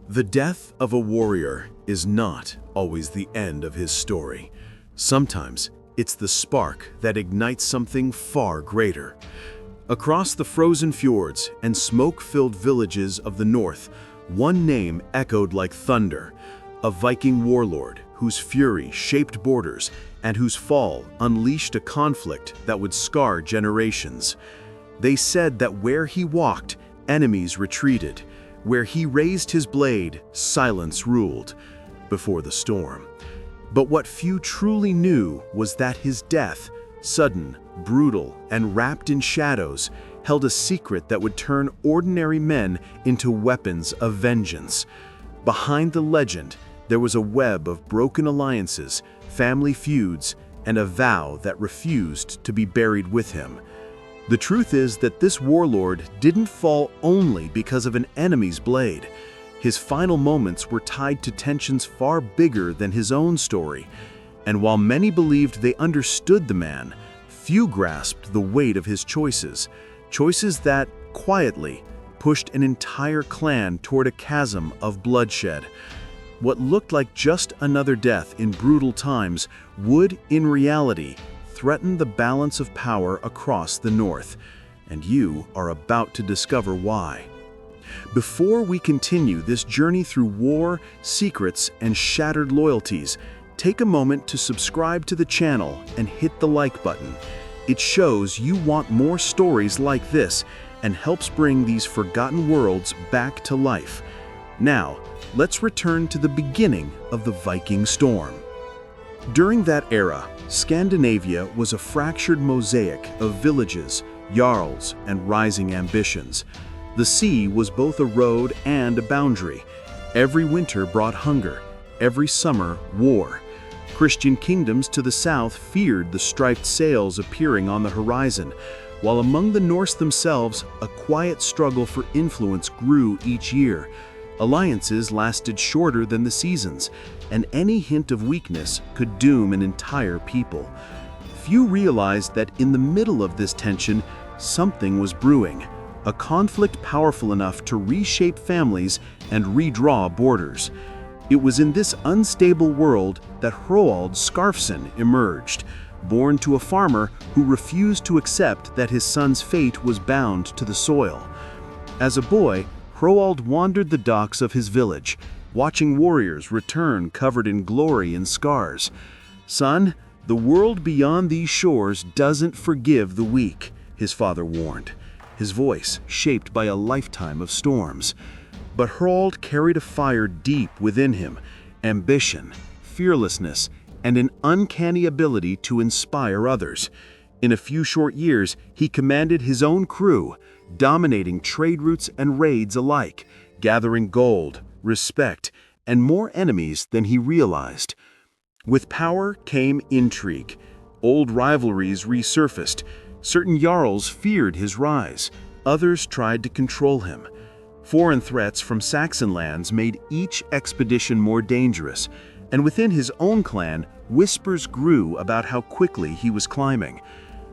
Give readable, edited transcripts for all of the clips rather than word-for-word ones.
The death of a warrior is not always the end of his story. Sometimes it's the spark that ignites something far greater. Across the frozen fjords and smoke-filled villages of the north, one name echoed like thunder: a Viking warlord whose fury shaped borders and whose fall unleashed a conflict that would scar generations. They said that where he walked, enemies retreated. Where he raised his blade, silence ruled before the storm. But what few truly knew was that his death, sudden, brutal, and wrapped in shadows, held a secret that would turn ordinary men into weapons of vengeance. Behind the legend, there was a web of broken alliances, family feuds, and a vow that refused to be buried with him. The truth is that this warlord didn't fall only because of an enemy's blade. His final moments were tied to tensions far bigger than his own story. And while many believed they understood the man, few grasped the weight of his choices. Choices that, quietly, pushed an entire clan toward a chasm of bloodshed. What looked like just another death in brutal times would, in reality, threaten the balance of power across the north, and you are about to discover why. Before we continue this journey through war, secrets, and shattered loyalties, take a moment to subscribe to the channel and hit the like button. It shows you want more stories like this and helps bring these forgotten worlds back to life. Now, let's return to the beginning of the Viking storm. During that era, Scandinavia was a fractured mosaic of villages, jarls, and rising ambitions. The sea was both a road and a boundary. Every winter brought hunger, every summer war. Christian kingdoms to the south feared the striped sails appearing on the horizon, while among the Norse themselves, a quiet struggle for influence grew each year. Alliances lasted shorter than the seasons, and any hint of weakness could doom an entire people. Few realized that in the middle of this tension, something was brewing, a conflict powerful enough to reshape families and redraw borders. It was in this unstable world that Hroald Skarfsson emerged, born to a farmer who refused to accept that his son's fate was bound to the soil. As a boy, Hroald wandered the docks of his village, watching warriors return covered in glory and scars. "Son, the world beyond these shores doesn't forgive the weak," his father warned, his voice shaped by a lifetime of storms. But Hroald carried a fire deep within him: ambition, fearlessness, and an uncanny ability to inspire others. In a few short years, he commanded his own crew, dominating trade routes and raids alike, gathering gold, respect, and more enemies than he realized. With power came intrigue. Old rivalries resurfaced. Certain jarls feared his rise. Others tried to control him. Foreign threats from Saxon lands made each expedition more dangerous, and within his own clan, whispers grew about how quickly he was climbing.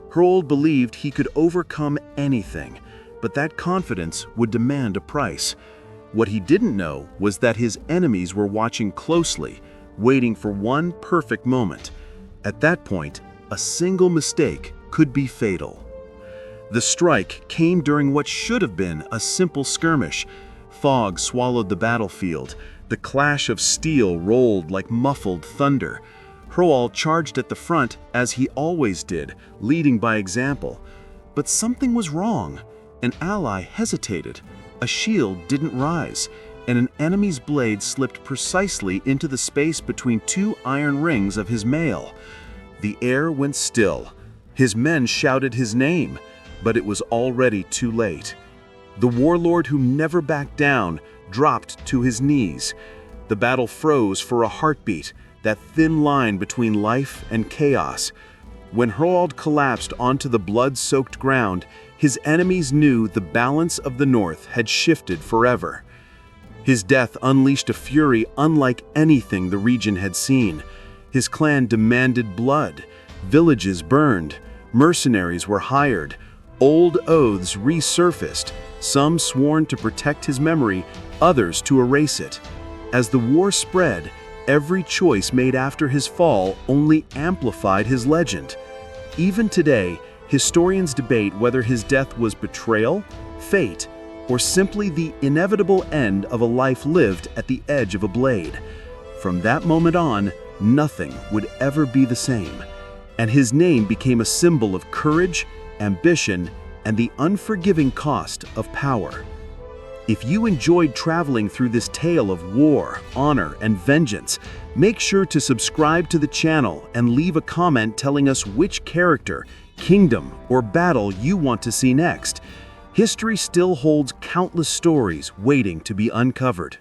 Hroald believed he could overcome anything, but that confidence would demand a price. What he didn't know was that his enemies were watching closely, waiting for one perfect moment. At that point, a single mistake could be fatal. The strike came during what should have been a simple skirmish. Fog swallowed the battlefield. The clash of steel rolled like muffled thunder. Hroald charged at the front as he always did, leading by example. But something was wrong. An ally hesitated, a shield didn't rise, and an enemy's blade slipped precisely into the space between two iron rings of his mail. The air went still. His men shouted his name, but it was already too late. The warlord who never backed down dropped to his knees. The battle froze for a heartbeat, that thin line between life and chaos. When Hroald collapsed onto the blood-soaked ground, his enemies knew the balance of the north had shifted forever. His death unleashed a fury unlike anything the region had seen. His clan demanded blood, villages burned, mercenaries were hired, old oaths resurfaced, some sworn to protect his memory, others to erase it. As the war spread, every choice made after his fall only amplified his legend. Even today, historians debate whether his death was betrayal, fate, or simply the inevitable end of a life lived at the edge of a blade. From that moment on, nothing would ever be the same, and his name became a symbol of courage, ambition, and the unforgiving cost of power. If you enjoyed traveling through this tale of war, honor, and vengeance, make sure to subscribe to the channel and leave a comment telling us which character, kingdom, or battle you want to see next. History still holds countless stories waiting to be uncovered.